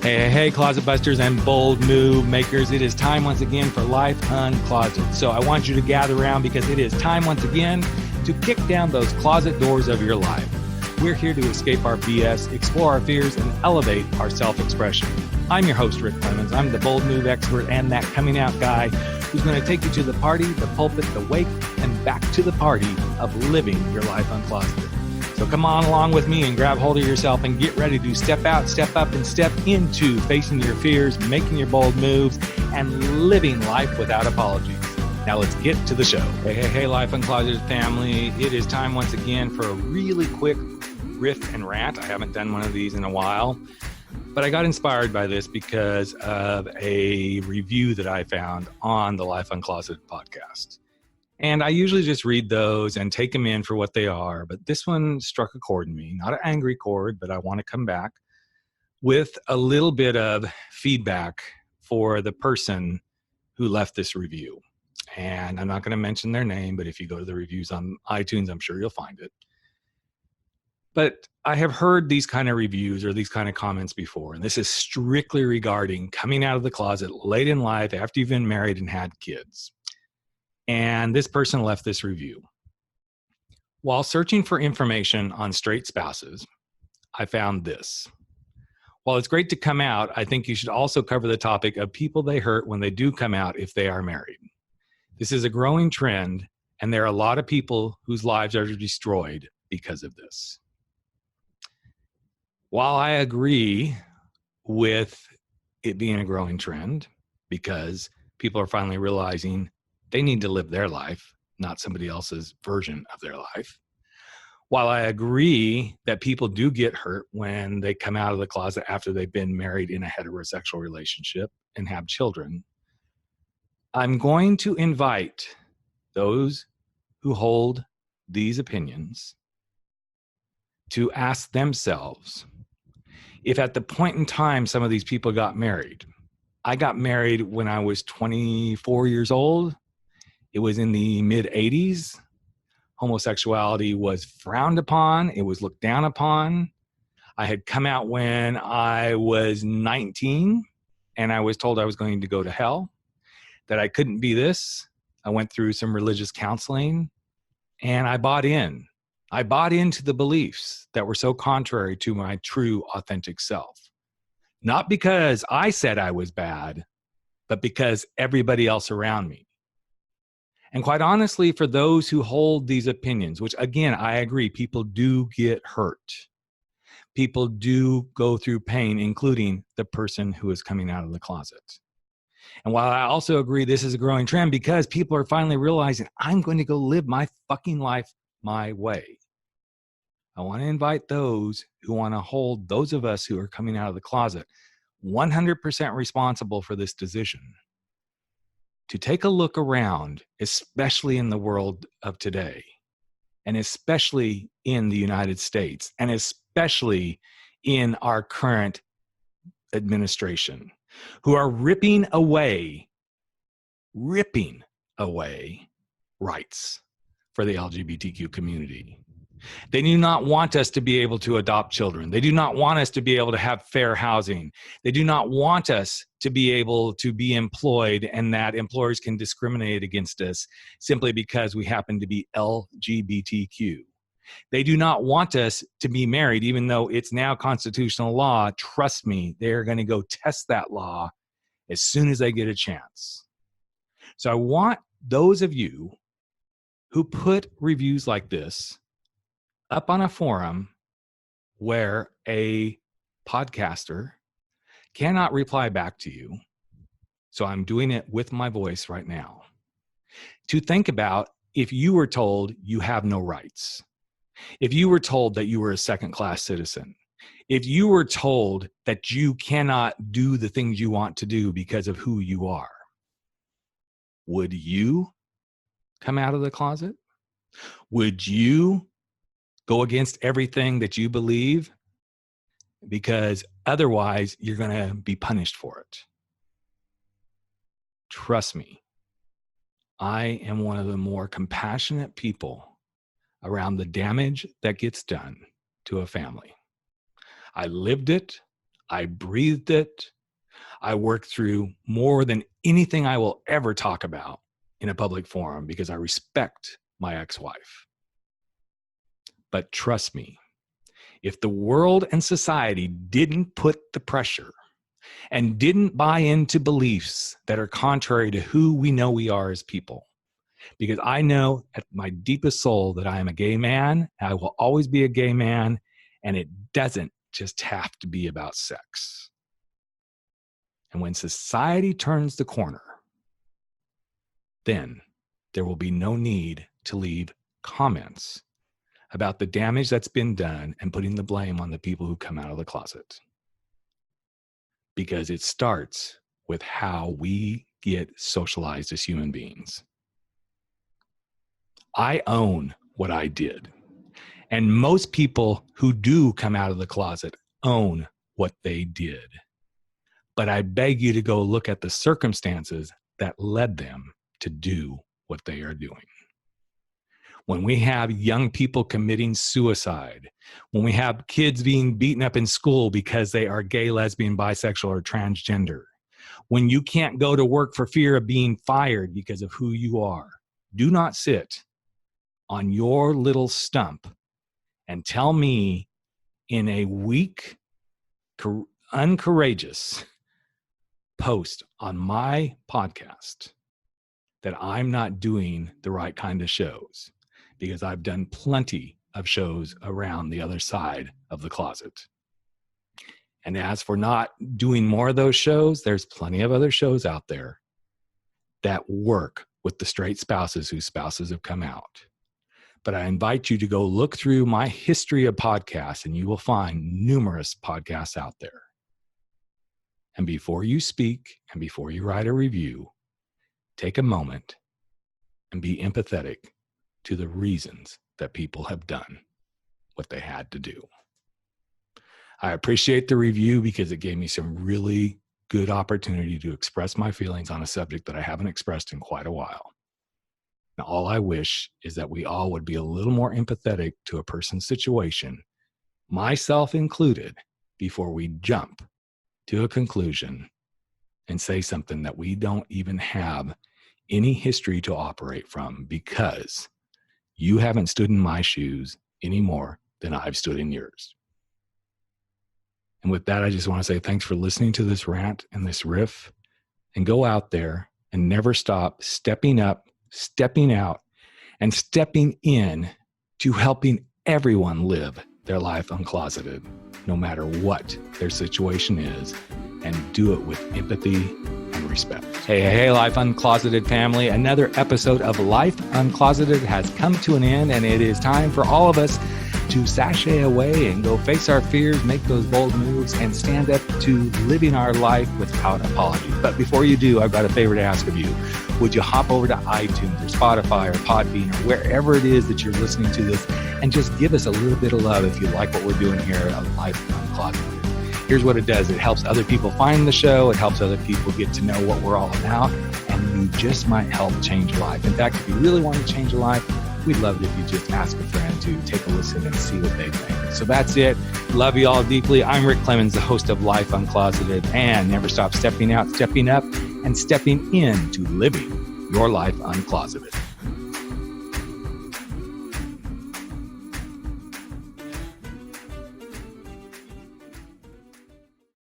Hey, closet busters and bold move makers. It is time once again for Life Uncloseted. So I want you to gather around because it is time once again to kick down those closet doors of your life. We're here to escape our BS, explore our fears, and elevate our self-expression. I'm your host, Rick Clemons. I'm the bold move expert and that coming out guy who's going to take you to the party, the pulpit, the wake, and back to the party of living your life uncloseted. So come on along with me and grab hold of yourself and get ready to step out, step up, and step into facing your fears, making your bold moves, and living life without apologies. Now let's get to the show. Hey, Life Uncloseted family. It is time once again for a really quick riff and rant. I haven't done one of these in a while, but I got inspired by this because of a review that I found on the Life Uncloseted podcast. And I usually just read those and take them in for what they are. But this one struck a chord in me, not an angry chord, but I want to come back with a little bit of feedback for the person who left this review. And I'm not going to mention their name, but if you go to the reviews on iTunes, I'm sure you'll find it. But I have heard these kind of reviews or these kind of comments before. And this is strictly regarding coming out of the closet late in life after you've been married and had kids. And this person left this review. While searching for information on straight spouses, I found this. While it's great to come out, I think you should also cover the topic of people they hurt when they do come out if they are married. This is a growing trend, and there are a lot of people whose lives are destroyed because of this. While I agree with it being a growing trend, because people are finally realizing they need to live their life, not somebody else's version of their life. While I agree that people do get hurt when they come out of the closet after they've been married in a heterosexual relationship and have children, I'm going to invite those who hold these opinions to ask themselves if at the point in time some of these people got married. I got married when I was 24 years old. It was in the mid-'80s. Homosexuality was frowned upon. It was looked down upon. I had come out when I was 19, and I was told I was going to go to hell, that I couldn't be this. I went through some religious counseling, and I bought in. I bought into the beliefs that were so contrary to my true, authentic self. Not because I said I was bad, but because everybody else around me. And quite honestly, for those who hold these opinions, which again, I agree, people do get hurt. People do go through pain, including the person who is coming out of the closet. And while I also agree this is a growing trend because people are finally realizing I'm going to go live my fucking life my way. I want to invite those who want to hold those of us who are coming out of the closet 100% responsible for this decision to take a look around, especially in the world of today, and especially in the United States, and especially in our current administration, who are ripping away rights for the LGBTQ community. They do not want us to be able to adopt children. They do not want us to be able to have fair housing. They do not want us to be able to be employed and that employers can discriminate against us simply because we happen to be LGBTQ. They do not want us to be married, even though it's now constitutional law. Trust me, they're going to go test that law as soon as they get a chance. So I want those of you who put reviews like this up on a forum where a podcaster cannot reply back to you, so I'm doing it with my voice right now, to think about if you were told you have no rights, if you were told that you were a second-class citizen, if you were told that you cannot do the things you want to do because of who you are, would you come out of the closet? Would you go against everything that you believe? Because otherwise, you're going to be punished for it. Trust me, I am one of the more compassionate people around the damage that gets done to a family. I lived it. I breathed it. I worked through more than anything I will ever talk about in a public forum because I respect my ex-wife. But trust me, if the world and society didn't put the pressure and didn't buy into beliefs that are contrary to who we know we are as people, because I know at my deepest soul that I am a gay man, I will always be a gay man, and it doesn't just have to be about sex. And when society turns the corner, then there will be no need to leave comments about the damage that's been done and putting the blame on the people who come out of the closet. Because it starts with how we get socialized as human beings. I own what I did. And most people who do come out of the closet own what they did. But I beg you to go look at the circumstances that led them to do what they are doing. When we have young people committing suicide, when we have kids being beaten up in school because they are gay, lesbian, bisexual, or transgender, when you can't go to work for fear of being fired because of who you are, do not sit on your little stump and tell me in a weak, uncourageous post on my podcast that I'm not doing the right kind of shows, because I've done plenty of shows around the other side of the closet. And as for not doing more of those shows, there's plenty of other shows out there that work with the straight spouses whose spouses have come out. But I invite you to go look through my history of podcasts, and you will find numerous podcasts out there. And before you speak and before you write a review, take a moment and be empathetic to the reasons that people have done what they had to do. I appreciate the review because it gave me some really good opportunity to express my feelings on a subject that I haven't expressed in quite a while. Now, all I wish is that we all would be a little more empathetic to a person's situation, myself included, before we jump to a conclusion and say something that we don't even have any history to operate from, because you haven't stood in my shoes any more than I've stood in yours. And with that, I just want to say thanks for listening to this rant and this riff, and go out there and never stop stepping up, stepping out, and stepping in to helping everyone live their life uncloseted, no matter what their situation is, and do it with empathy and respect. Hey, Life Uncloseted family. Another episode of Life Uncloseted has come to an end, and it is time for all of us to sashay away and go face our fears, make those bold moves, and stand up to living our life without apology. But before you do, I've got a favor to ask of you. Would you hop over to iTunes or Spotify or Podbean or wherever it is that you're listening to this, and just give us a little bit of love if you like what we're doing here at Life Uncloseted. Here's what it does. It helps other people find the show. It helps other people get to know what we're all about. And you just might help change your life. In fact, if you really want to change your life, we'd love it if you just ask a friend to take a listen and see what they think. So that's it. Love you all deeply. I'm Rick Clemons, the host of Life Uncloseted, and never stop stepping out, stepping up, and stepping into living your life uncloseted.